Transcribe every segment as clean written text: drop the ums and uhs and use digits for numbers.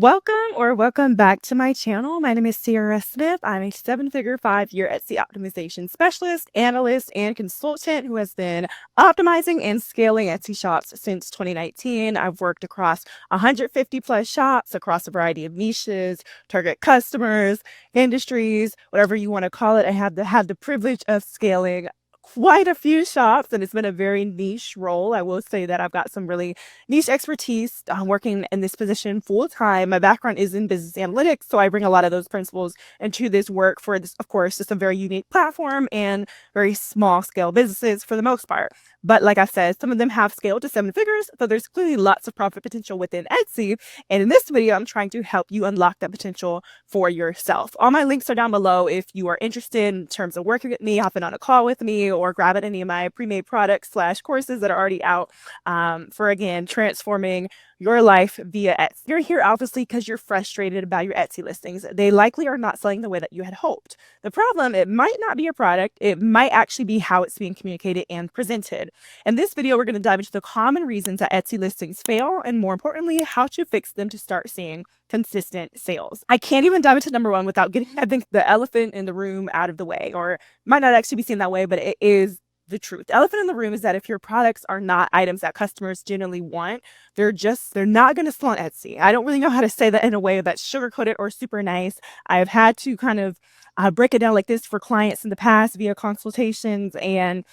Welcome back to my channel. My name is Sierra Smith. I'm a seven-figure, 5-year Etsy optimization specialist, analyst, and consultant who has been optimizing and scaling Etsy shops since 2019. I've worked across 150 plus shops across a variety of niches, target customers, industries, whatever you want to call it. I have had the privilege of scaling quite a few shops, and it's been a very niche role. I will say that I've got some really niche expertise working in this position full time. My background is in business analytics, so I bring a lot of those principles into this work for this, of course, just a very unique platform and very small scale businesses for the most part. But like I said, some of them have scaled to seven figures, so there's clearly lots of profit potential within Etsy. And in this video, I'm trying to help you unlock that potential for yourself. All my links are down below if you are interested in terms of working with me, hopping on a call with me, or grabbing any of my pre-made products / courses that are already out for, again, transforming your life via Etsy. You're here obviously because you're frustrated about your Etsy listings. They likely are not selling the way that you had hoped. The problem, it might not be your product. It might actually be how it's being communicated and presented. In this video, we're going to dive into the common reasons that Etsy listings fail, and more importantly, how to fix them to start seeing consistent sales. I can't even dive into number one without getting, I think, the elephant in the room out of the way, or might not actually be seen that way, but it is the truth. The elephant in the room is that if your products are not items that customers generally want, they're not going to sell on Etsy. I don't really know how to say that in a way that's sugarcoated or super nice. I've had to kind of break it down like this for clients in the past via consultations, and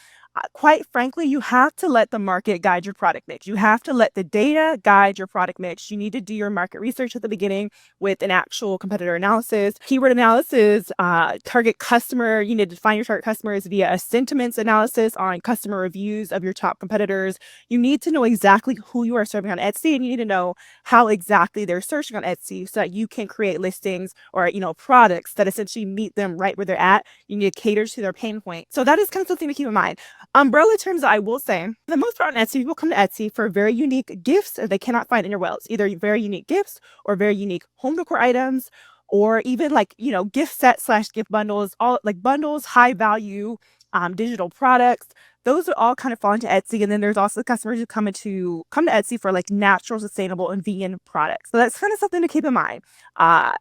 quite frankly, you have to let the market guide your product mix. You have to let the data guide your product mix. You need to do your market research at the beginning with an actual competitor analysis, keyword analysis, target customer. You need to find your target customers via a sentiments analysis on customer reviews of your top competitors. You need to know exactly who you are serving on Etsy, and you need to know how exactly they're searching on Etsy so that you can create listings or, products that essentially meet them right where they're at. You need to cater to their pain point. So that is kind of something to keep in mind. Umbrella terms, I will say, for the most part on Etsy, people come to Etsy for very unique gifts that they cannot find anywhere else. Either very unique gifts or very unique home decor items, or even gift sets / gift bundles, all like bundles, high value digital products. Those would all kind of fall into Etsy. And then there's also customers who come to Etsy for like natural, sustainable, and vegan products. So that's kind of something to keep in mind.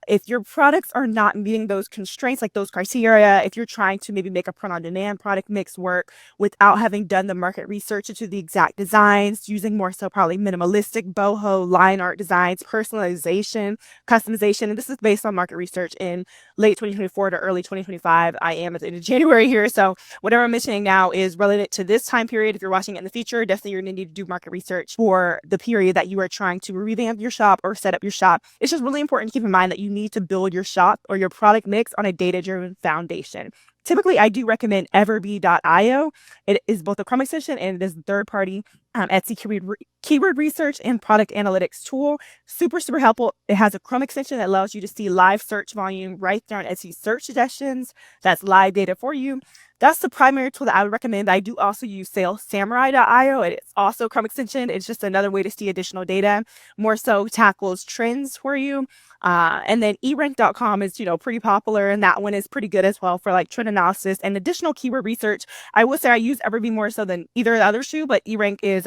If your products are not meeting those constraints, like those criteria, if you're trying to maybe make a print-on-demand product mix work without having done the market research into the exact designs, using more so probably minimalistic boho line art designs, personalization, customization, and this is based on market research in late 2024 to early 2025. I am at the end of January here, so whatever I'm mentioning now is related to this time period. If you're watching it in the future, definitely you're going to need to do market research for the period that you are trying to revamp your shop or set up your shop. It's just really important to keep in mind that you need to build your shop or your product mix on a data-driven foundation. Typically, I do recommend everbee.io. It is both a Chrome extension and it is a third-party Etsy keyword research and product analytics tool. Super, super helpful. It has a Chrome extension that allows you to see live search volume right there on Etsy search suggestions. That's live data for you. That's the primary tool that I would recommend. I do also use salessamurai.io. It's also a Chrome extension. It's just another way to see additional data. More so tackles trends for you. And then erank.com is, pretty popular, and that one is pretty good as well for like trend analysis and additional keyword research. I will say I use Everbee more so than either of the other two, but erank is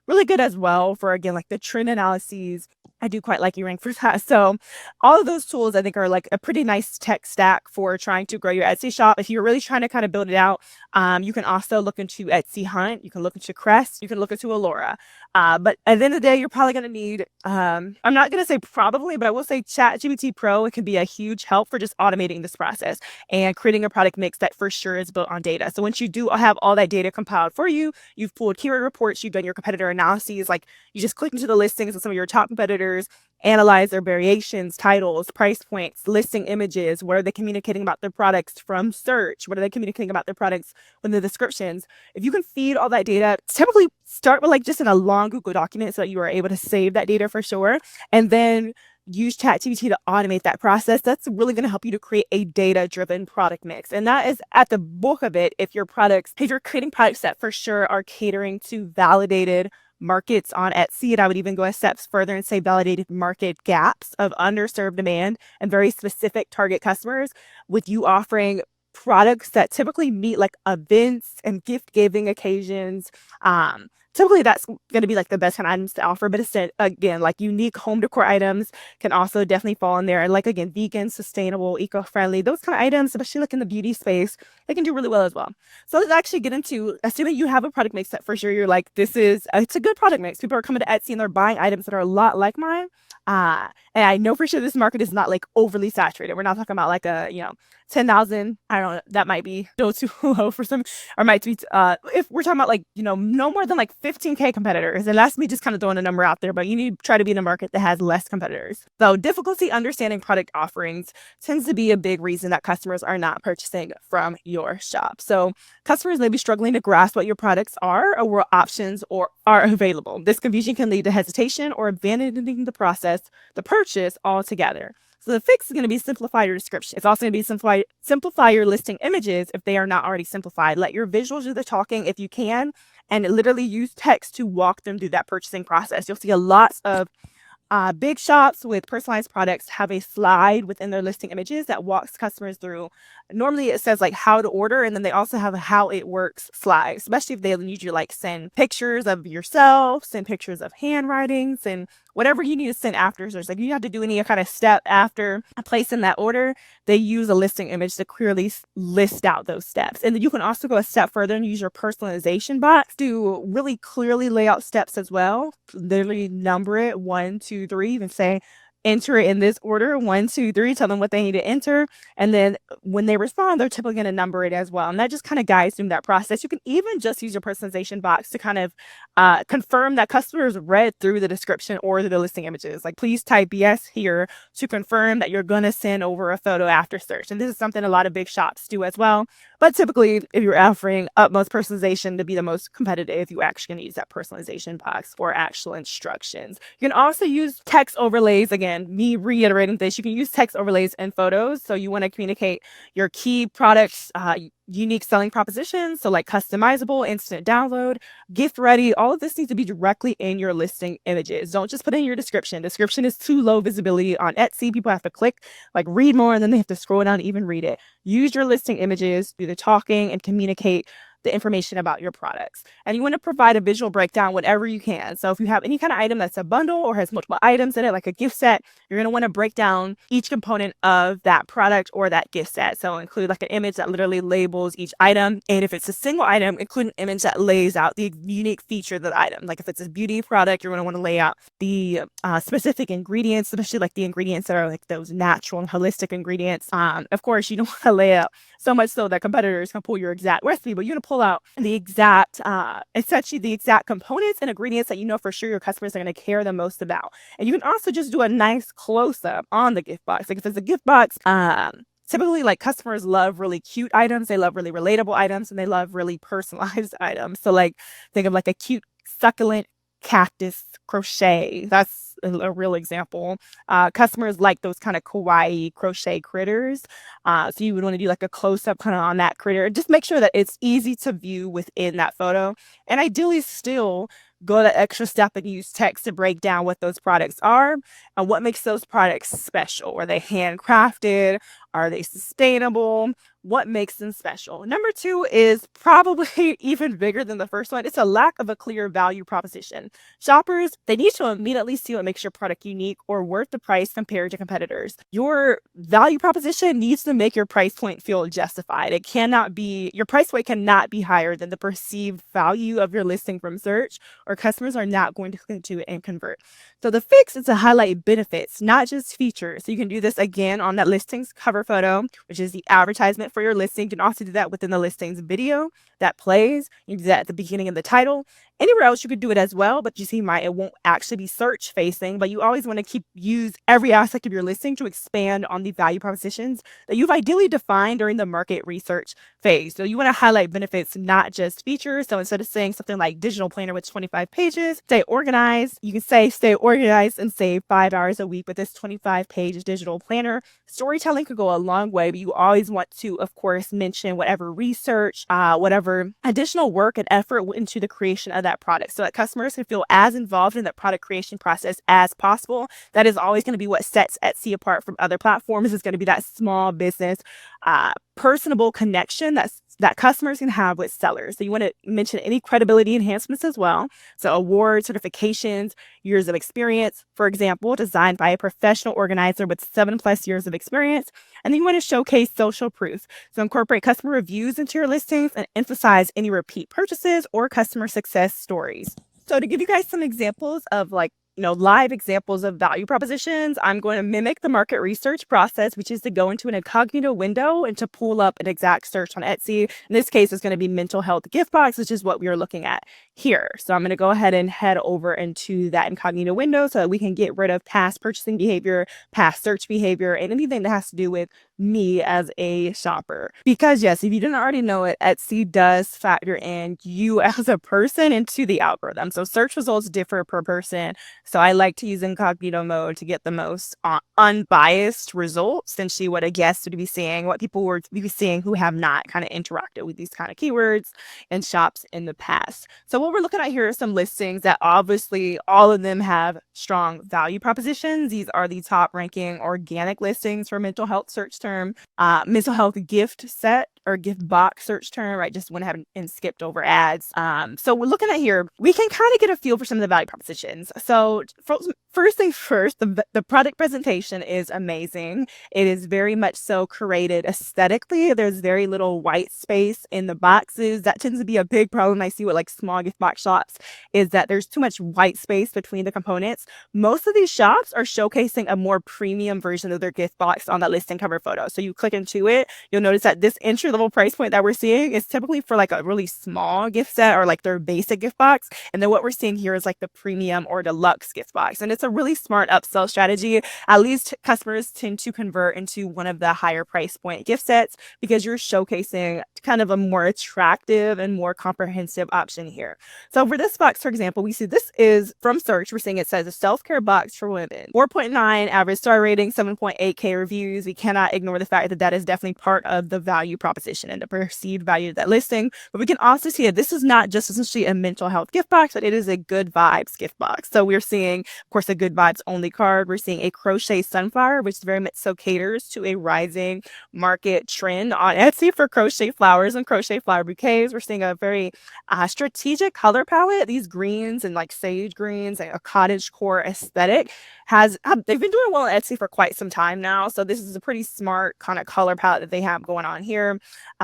really good as well for, again, like the trend analyses. I do quite like erank for that. So all of those tools I think are like a pretty nice tech stack for trying to grow your Etsy shop. If you're really trying to kind of build it out, you can also look into Etsy Hunt. You can look into Crest. You can look into Allura. But at the end of the day, you're probably going to need, I'm not going to say probably, but I will say ChatGPT Pro. It can be a huge help for just automating this process and creating a product mix that for sure is built on data. So once you do have all that data compiled for you, you've pulled keyword reports, you've done your competitor analyses, like you just click into the listings of some of your top competitors, analyze their variations, titles, price points, listing images. What are they communicating about their products from search? What are they communicating about their products in the descriptions? If you can feed all that data, typically start with like just in a long Google document so that you are able to save that data for sure. And then use ChatGPT to automate that process. That's really going to help you to create a data-driven product mix. And that is at the bulk of it. If you're creating products that for sure are catering to validated markets on Etsy, and I would even go a step further and say validated market gaps of underserved demand and very specific target customers, with you offering products that typically meet like events and gift giving occasions, typically that's going to be like the best kind of items to offer. But instead, again, like unique home decor items can also definitely fall in there. Like again, vegan, sustainable, eco-friendly, those kind of items, especially like in the beauty space, they can do really well as well. So let's actually get into, assuming you have a product mix that for sure you're like, it's a good product mix. People are coming to Etsy and they're buying items that are a lot like mine. And I know for sure this market is not like overly saturated. We're not talking about like 10,000. I don't know. That might be still too low for some, or might be, if we're talking about like, no more than like 15K competitors. And that's me just kind of throwing a number out there, but you need to try to be in a market that has less competitors. So difficulty understanding product offerings tends to be a big reason that customers are not purchasing from your shop. So customers may be struggling to grasp what your products are or what options are available. This confusion can lead to hesitation or abandoning the purchase altogether. So the fix is going to be simplify your description. It's also going to be simplify your listing images if they are not already simplified. Let your visuals do the talking if you can, and literally use text to walk them through that purchasing process. You'll see a lot of big shops with personalized products have a slide within their listing images that walks customers through. Normally it says like how to order, and then they also have a how it works slide, especially if they need you to like send pictures of yourself, send pictures of handwritings, and whatever you need to send after. So it's like you have to do any kind of step after placing that order. They use a listing image to clearly list out those steps. And then you can also go a step further and use your personalization box to really clearly lay out steps as well. Literally number it 1, 2, 3, even say enter it in this order 1, 2, 3, tell them what they need to enter. And then when they respond, they're typically going to number it as well. And that just kind of guides them that process. You can even just use your personalization box to kind of confirm that customers read through the description or the listing images. Like, please type yes here to confirm that you're going to send over a photo after search. And this is something a lot of big shops do as well. But typically, if you're offering utmost personalization to be the most competitive, you actually can use that personalization box for actual instructions. You can also use text overlays. Again, me reiterating this, you can use text overlays in photos. So you want to communicate your key products, unique selling propositions. So like customizable, instant download, gift ready, all of this needs to be directly in your listing images. Don't just put in your description. Description is too low visibility on Etsy. People have to click, like read more, and then they have to scroll down to even read it. Use your listing images, do the talking, and communicate the information about your products. And you want to provide a visual breakdown whenever you can. So if you have any kind of item that's a bundle or has multiple items in it, like a gift set, you're going to want to break down each component of that product or that gift set. So include like an image that literally labels each item. And if it's a single item, include an image that lays out the unique feature of the item. Like if it's a beauty product, you're going to want to lay out the specific ingredients, especially like the ingredients that are like those natural and holistic ingredients. Of course, you don't want to lay out so much so that competitors can pull your exact recipe, but you're going to pull out the exact, essentially the exact components and ingredients that you know for sure your customers are going to care the most about. And you can also just do a nice close up on the gift box. Like if it's a gift box, typically like customers love really cute items, they love really relatable items, and they love really personalized items. So like think of like a cute succulent cactus crochet. That's a real example. Customers like those kind of kawaii crochet critters. So you would want to do like a close up kind of on that critter. Just make sure that it's easy to view within that photo. And ideally still go that extra step and use text to break down what those products are and what makes those products special. Are they handcrafted? Are they sustainable? What makes them special? Number 2 is probably even bigger than the first one. It's a lack of a clear value proposition. Shoppers, they need to immediately see what makes your product unique or worth the price compared to competitors. Your value proposition needs to make your price point feel justified. Your price point cannot be higher than the perceived value of your listing from search, or customers are not going to click to it and convert. So the fix is to highlight benefits, not just features. So you can do this again on that listings cover photo, which is the advertisement for your listing. You can also do that within the listings video that plays. You can do that at the beginning of the title. Anywhere else you could do it as well, but you see it won't actually be search facing, but you always want to use every aspect of your listing to expand on the value propositions that you've ideally defined during the market research phase. So you want to highlight benefits, not just features. So instead of saying something like digital planner with 25 pages, stay organized. You can say stay organized and save 5 hours a week with this 25-page digital planner. Storytelling could go a long way, but you always want to, of course, mention whatever research, whatever additional work and effort went into the creation of that product so that customers can feel as involved in the product creation process as possible. That is always going to be what sets Etsy apart from other platforms. Is going to be that small business, personable connection that that customers can have with sellers. So you want to mention any credibility enhancements as well. So awards, certifications, years of experience, for example, designed by a professional organizer with 7+ years of experience. And then you want to showcase social proof. So incorporate customer reviews into your listings and emphasize any repeat purchases or customer success stories. So to give you guys some examples of live examples of value propositions, I'm going to mimic the market research process, which is to go into an incognito window and to pull up an exact search on Etsy. In this case, it's going to be mental health gift box, which is what we are looking at here. So I'm going to go ahead and head over into that incognito window so that we can get rid of past purchasing behavior, past search behavior, and anything that has to do with me as a shopper. Because yes, if you didn't already know it, Etsy does factor in you as a person into the algorithm. So search results differ per person. So I like to use incognito mode to get the most unbiased results and see what a guest would be seeing, what people would be seeing who have not kind of interacted with these kind of keywords and shops in the past. So what we're looking at here are some listings that obviously all of them have strong value propositions. These are the top ranking organic listings for mental health search term, mental health gift set or gift box search term, right? Just went ahead and skipped over ads. So we're looking at here, we can kind of get a feel for some of the value propositions. So first thing first, the product presentation is amazing. It is very much so created aesthetically. There's very little white space in the boxes. That tends to be a big problem I see with like small gift box shops, is that there's too much white space between the components. Most of these shops are showcasing a more premium version of their gift box on that listing cover photo. So you click into it, you'll notice that this entry level price point that we're seeing is typically for like a really small gift set or like their basic gift box. And then what we're seeing here is like the premium or deluxe gift box. And it's a really smart upsell strategy. At least customers tend to convert into one of the higher price point gift sets because you're showcasing kind of a more attractive and more comprehensive option here. So for this box, for example, we see this is from search. We're seeing it says a self-care box for women, 4.9 average star rating, 7.8K reviews. We cannot ignore the fact that that is definitely part of the value proposition and the perceived value of that listing. But we can also see that this is not just essentially a mental health gift box, but it is a good vibes gift box. So we're seeing, of course, a good vibes only card. We're seeing a crochet sunflower, which very much so caters to a rising market trend on Etsy for crochet flowers and crochet flower bouquets. We're seeing a very strategic color palette. These greens and like sage greens, like a cottage core aesthetic they've been doing well on Etsy for quite some time now. So this is a pretty smart kind of color palette that they have going on here.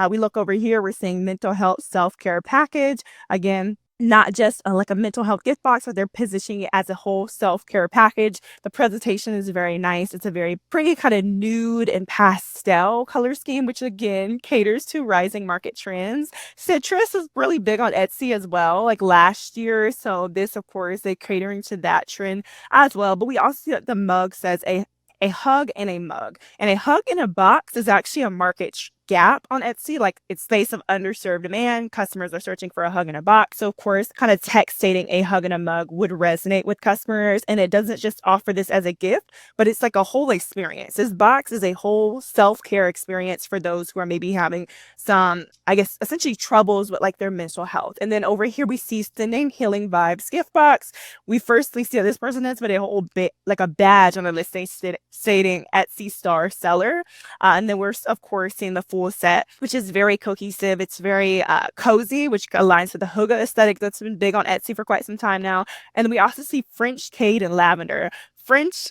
We look over here, we're seeing mental health self-care package. Again, not just like a mental health gift box, but they're positioning it as a whole self-care package. The presentation is very nice. It's a very pretty kind of nude and pastel color scheme, which again caters to rising market trends. Citrus is really big on Etsy as well, like last year. So this, of course, they catering to that trend as well. But we also see that the mug says a hug and a mug. And a hug in a box is actually a market gap on Etsy, like it's space of underserved demand. Customers are searching for a hug in a box. So of course, kind of text stating a hug in a mug would resonate with customers. And it doesn't just offer this as a gift, but it's like a whole experience. This box is a whole self-care experience for those who are maybe having some, I guess, essentially troubles with like their mental health. And then over here, we see sending healing vibes gift box. We firstly see that this person has put a whole bit like a badge on the listing stating Etsy star seller. And then we're of course seeing the full set, which is very cohesive. It's very cozy, which aligns with the Huga aesthetic that's been big on Etsy for quite some time now. And then we also see French Cade and lavender. French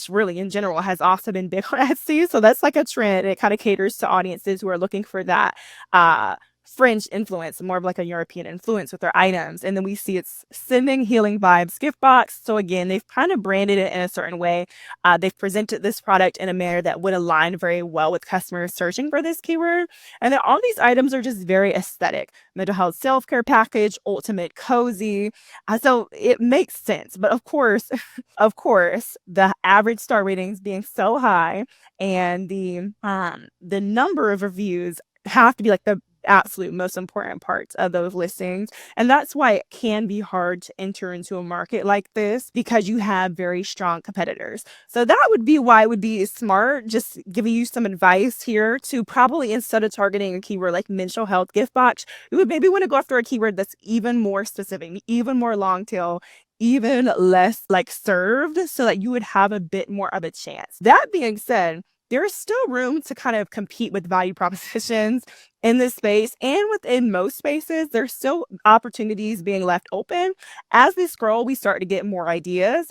really in general has also been big on Etsy. So that's like a trend. It kind of caters to audiences who are looking for that French influence, more of like a European influence with their items. And then we see it's sending healing vibes gift box. So again, they've kind of branded it in a certain way. They've presented this product in a manner that would align very well with customers searching for this keyword. And then all these items are just very aesthetic. Mental health self-care package, ultimate cozy. So it makes sense. But of course, the average star ratings being so high and the number of reviews have to be like the absolute most important parts of those listings. And that's why it can be hard to enter into a market like this because you have very strong competitors. So that would be why it would be smart, just giving you some advice here to probably instead of targeting a keyword like mental health gift box, you would maybe want to go after a keyword that's even more specific, even more long tail, even less like served so that you would have a bit more of a chance. That being said, there's still room to kind of compete with value propositions in this space, and within most spaces, there's still opportunities being left open. As we scroll, we start to get more ideas.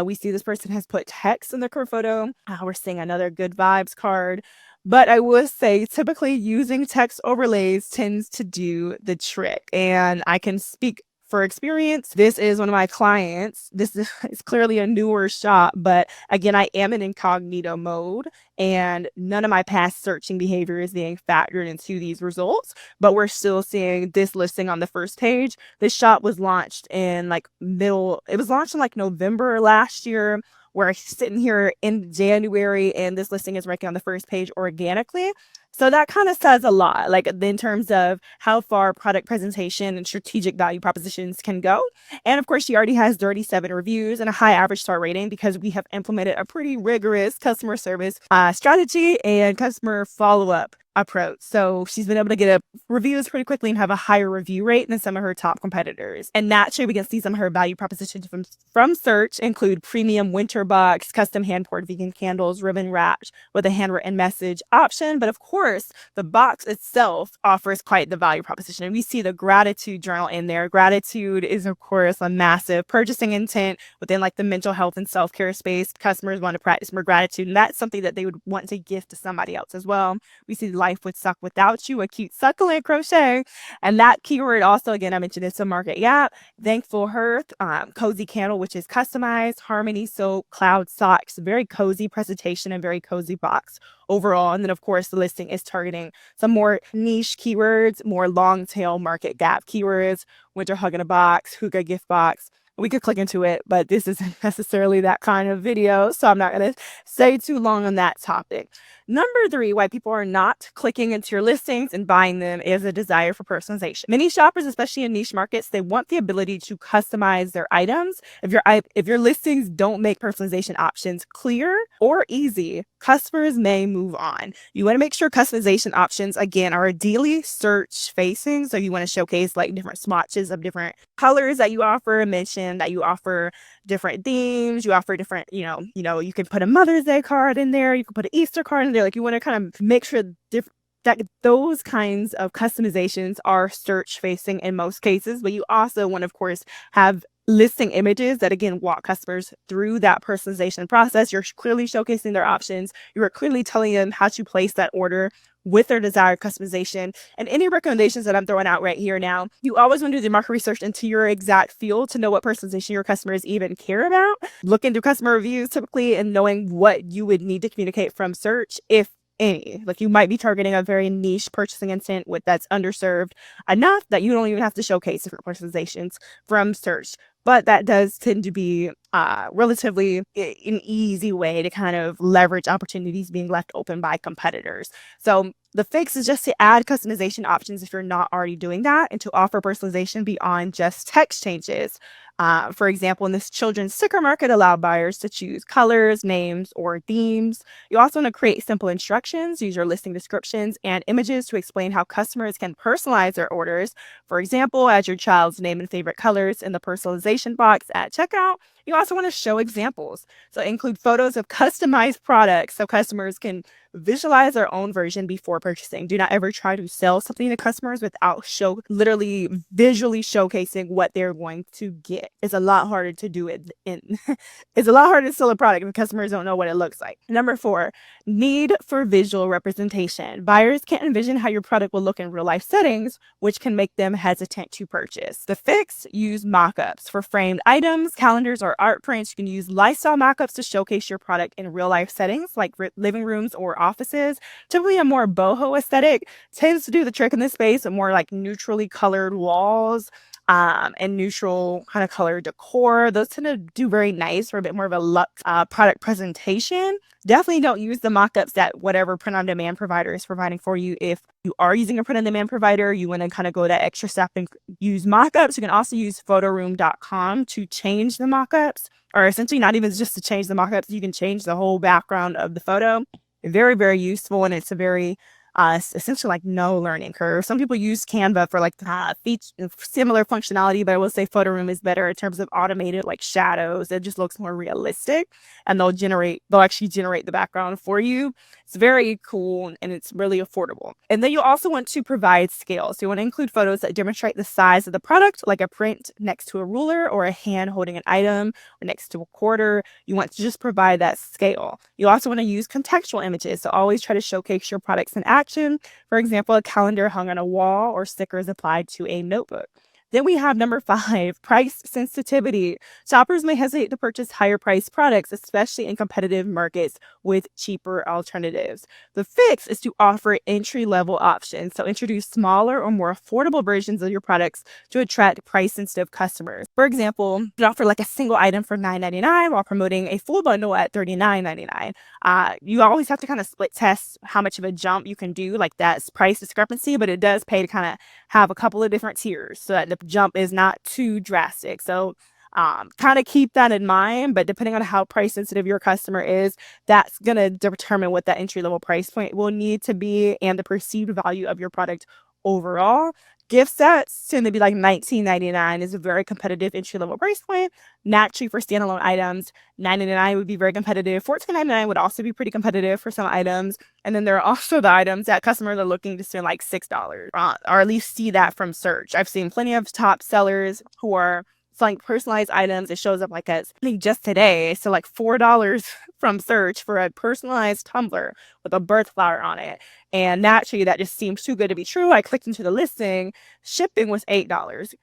We see this person has put text in their cover photo. We're seeing another good vibes card. But I would say typically using text overlays tends to do the trick. And I can speak for experience. This is one of my clients. This is it's clearly a newer shop, but again, I am in incognito mode and none of my past searching behavior is being factored into these results. But we're still seeing this listing on the first page. This shop was launched in it was launched in like November last year. We're sitting here in January and this listing is ranking on the first page organically. So that kind of says a lot, like in terms of how far product presentation and strategic value propositions can go. And of course, she already has 37 reviews and a high average star rating because we have implemented a pretty rigorous customer service strategy and customer follow-up approach. So she's been able to get reviews pretty quickly and have a higher review rate than some of her top competitors. And naturally, we can see some of her value propositions from search include premium winter box, custom hand-poured vegan candles, ribbon wrapped with a handwritten message option. But of course, the box itself offers quite the value proposition. And we see the gratitude journal in there. Gratitude is, of course, a massive purchasing intent within like the mental health and self-care space. Customers want to practice more gratitude, and that's something that they would want to gift to somebody else as well. We see life would suck without you, a cute succulent crochet. And that keyword also, again, I mentioned it's a market gap. Thankful Hearth, cozy candle, which is customized, harmony soap, cloud socks, very cozy presentation and very cozy box overall. And then of course the listing is targeting some more niche keywords, more long tail market gap keywords, winter hug in a box, hookah gift box. We could click into it, but this isn't necessarily that kind of video, so I'm not going to say too long on that topic. Number 3, why people are not clicking into your listings and buying them is a desire for personalization. Many shoppers, especially in niche markets, they want the ability to customize their items. If your listings don't make personalization options clear or easy, customers may move on. You want to make sure customization options, again, are ideally search facing. So you want to showcase like different swatches of different colors that you offer, mention that you offer different themes, you offer different, you can put a Mother's Day card in there, you can put an Easter card in there. Like you want to kind of make sure that those kinds of customizations are search facing in most cases, but you also want to, of course, have listing images that again walk customers through that personalization process. You're clearly showcasing their options. You are clearly telling them how to place that order with their desired customization. And any recommendations that I'm throwing out right here now, you always want to do the market research into your exact field to know what personalization your customers even care about. Look into customer reviews typically and knowing what you would need to communicate from search, if any. Like you might be targeting a very niche purchasing intent that's underserved enough that you don't even have to showcase different personalizations from search. But that does tend to be relatively an easy way to kind of leverage opportunities being left open by competitors. So the fix is just to add customization options if you're not already doing that, and to offer personalization beyond just text changes. For example, in this children's sticker market, allow buyers to choose colors, names, or themes. You also want to create simple instructions, use your listing descriptions and images to explain how customers can personalize their orders. For example, add your child's name and favorite colors in the personalization box at checkout. You also want to show examples. So include photos of customized products so customers can visualize their own version before purchasing. Do not ever try to sell something to customers without literally visually showcasing what they're going to get. It's a lot harder to do it it's a lot harder to sell a product if customers don't know what it looks like. Number 4, need for visual representation. Buyers can't envision how your product will look in real life settings, which can make them hesitant to purchase. The fix: use mock-ups for framed items, calendars, or art prints. You can use lifestyle mock-ups to showcase your product in real life settings like living rooms or offices. Typically a more boho aesthetic tends to do the trick in this space, with more like neutrally colored walls and neutral kind of color decor. Those tend to do very nice for a bit more of a luxe product presentation. Definitely don't use the mock-ups that whatever print-on-demand provider is providing for you. If you are using a print-on-demand provider, you want to kind of go that extra step and use mock-ups. You can also use photoroom.com to change the mock-ups, or essentially not even just to change the mock-ups, you can change the whole background of the photo. Very, very useful, and it's a very essentially like no learning curve. Some people use Canva for like similar functionality, but I will say Photo Room is better in terms of automated like shadows. It just looks more realistic, and they'll actually generate the background for you. It's very cool and it's really affordable. And then you also want to provide scale. So you want to include photos that demonstrate the size of the product, like a print next to a ruler or a hand holding an item or next to a quarter. You want to just provide that scale. You also want to use contextual images. So always try to showcase your products in action. For example, a calendar hung on a wall or stickers applied to a notebook. Then we have number 5, price sensitivity. Shoppers may hesitate to purchase higher priced products, especially in competitive markets with cheaper alternatives. The fix is to offer entry level options. So introduce smaller or more affordable versions of your products to attract price sensitive customers. For example, you can offer like a single item for $9.99 while promoting a full bundle at $39.99. You always have to kind of split test how much of a jump you can do, like that's price discrepancy, but it does pay to kind of have a couple of different tiers so that the jump is not too drastic. So kind of keep that in mind, but depending on how price sensitive your customer is, that's going to determine what that entry level price point will need to be and the perceived value of your product overall. Gift sets tend to be like $19.99 is a very competitive entry level price point. Naturally, for standalone items, $9.99 would be very competitive. $14.99 would also be pretty competitive for some items. And then there are also the items that customers are looking to spend like $6 or at least see that from search. I've seen plenty of top sellers who are selling personalized items. It shows up like as I think just today, so like $4 from search for a personalized tumbler with a birth flower on it. And naturally, that just seems too good to be true. I clicked into the listing. Shipping was $8.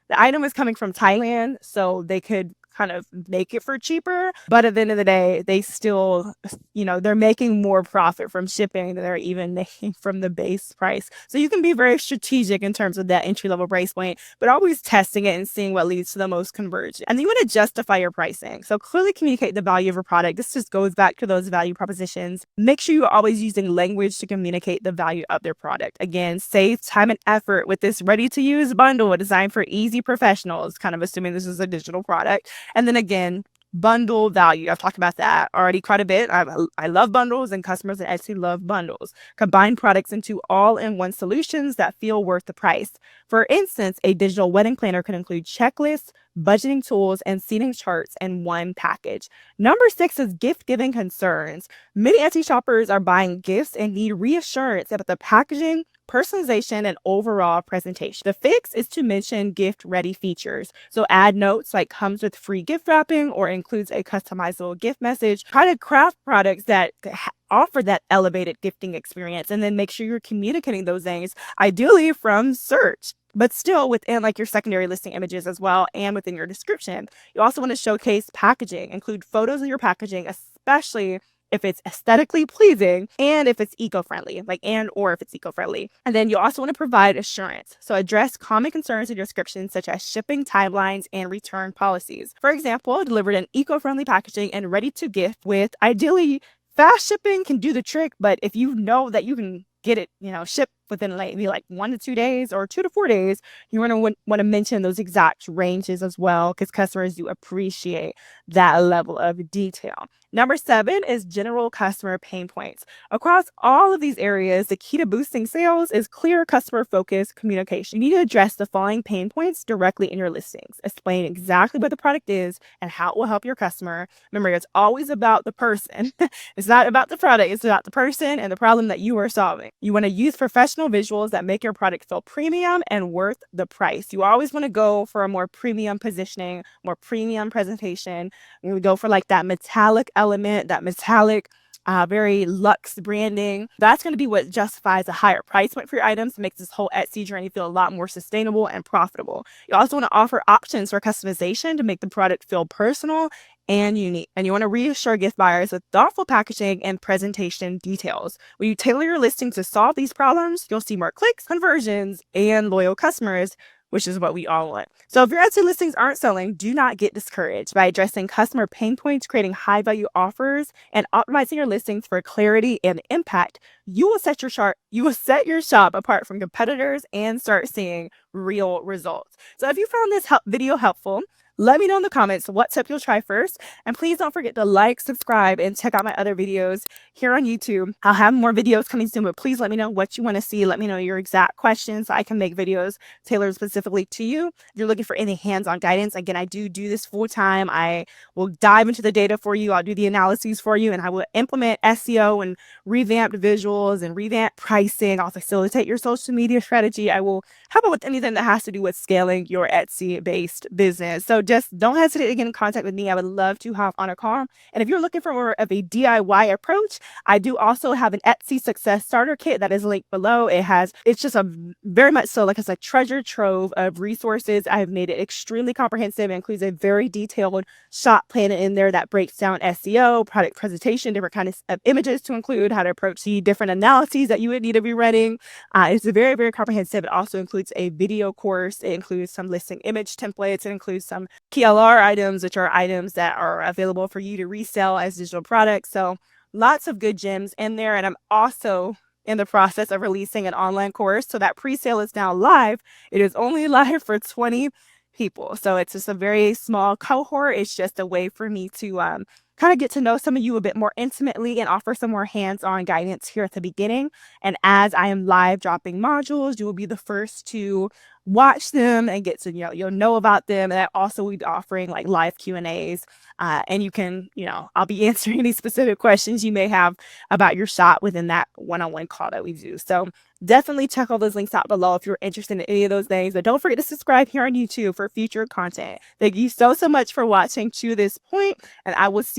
The item was coming from Thailand, so they could kind of make it for cheaper. But at the end of the day, they still, they're making more profit from shipping than they're even making from the base price. So you can be very strategic in terms of that entry level price point, but always testing it and seeing what leads to the most conversion. And then you want to justify your pricing. So clearly communicate the value of your product. This just goes back to those value propositions. Make sure you're always using language to communicate the value of their product. Again, save time and effort with this ready to use bundle designed for easy professionals, kind of assuming this is a digital product. And then again, bundle value. I've talked about that already quite a bit. I love bundles and customers that actually love bundles. Combine products into all-in-one solutions that feel worth the price. For instance, a digital wedding planner can include checklists, budgeting tools, and seating charts in one package. Number 6 is gift giving concerns. Many Etsy shoppers are buying gifts and need reassurance about the packaging, personalization, and overall presentation. The fix is to mention gift-ready features. So add notes like comes with free gift wrapping or includes a customizable gift message. Try to craft products that offer that elevated gifting experience, and then make sure you're communicating those things, ideally from search, but still within like your secondary listing images as well and within your description. You also want to showcase packaging, include photos of your packaging, especially if it's aesthetically pleasing and if it's eco-friendly, or if it's eco-friendly. And then you also want to provide assurance. So address common concerns in your description, such as shipping timelines and return policies. For example, delivered in eco-friendly packaging and ready to gift with ideally fast shipping can do the trick, but if you know that you can get it, shipped within maybe like 1 to 2 days or 2 to 4 days, you want to mention those exact ranges as well, because customers do appreciate that level of detail. Number 7 is general customer pain points. Across all of these areas, the key to boosting sales is clear customer-focused communication. You need to address the following pain points directly in your listings. Explain exactly what the product is and how it will help your customer. Remember, it's always about the person. It's not about the product. It's about the person and the problem that you are solving. You want to use professional visuals that make your product feel premium and worth the price. You always want to go for a more premium positioning, more premium presentation. You go for like that metallic element, that metallic, very luxe branding. That's going to be what justifies a higher price point for your items, makes this whole Etsy journey feel a lot more sustainable and profitable. You also want to offer options for customization to make the product feel personal and unique. And you want to reassure gift buyers with thoughtful packaging and presentation details. When you tailor your listing to solve these problems, you'll see more clicks, conversions, and loyal customers, which is what we all want. So if your Etsy listings aren't selling, do not get discouraged. By addressing customer pain points, creating high value offers, and optimizing your listings for clarity and impact, you will set your shop apart from competitors and start seeing real results. So if you found this video helpful, Let me know in the comments what tip you'll try first. And please don't forget to like, subscribe, and check out my other videos here on YouTube. I'll have more videos coming soon, but please let me know what you want to see. Let me know your exact questions so I can make videos tailored specifically to you. If you're looking for any hands-on guidance, again, I do this full time. I will dive into the data for you. I'll do the analyses for you, and I will implement SEO and revamped visuals and revamped pricing. I'll facilitate your social media strategy. I will help out with anything that has to do with scaling your Etsy-based business. So just don't hesitate to get in contact with me. I would love to hop on a call. And if you're looking for more of a DIY approach, I do also have an Etsy success starter kit that is linked below. It's just a very much so like it's a treasure trove of resources. I have made it extremely comprehensive. It includes a very detailed shop plan in there that breaks down SEO, product presentation, different kinds of images to include, how to approach the different analyses that you would need to be running. It's very, very comprehensive. It also includes a video course. It includes some listing image templates. It includes some PLR items, which are items that are available for you to resell as digital products. So lots of good gems in there. And I'm also in the process of releasing an online course. So that pre-sale is now live. It is only live for 20 people. So it's just a very small cohort. It's just a way for me to kind of get to know some of you a bit more intimately and offer some more hands-on guidance here at the beginning. And as I am live dropping modules, you will be the first to watch them and get to, you'll know about them. And I also will be offering like live Q&As. And you can, I'll be answering any specific questions you may have about your shop within that one-on-one call that we do. So definitely check all those links out below if you're interested in any of those things. But don't forget to subscribe here on YouTube for future content. Thank you so much for watching to this point, and I will see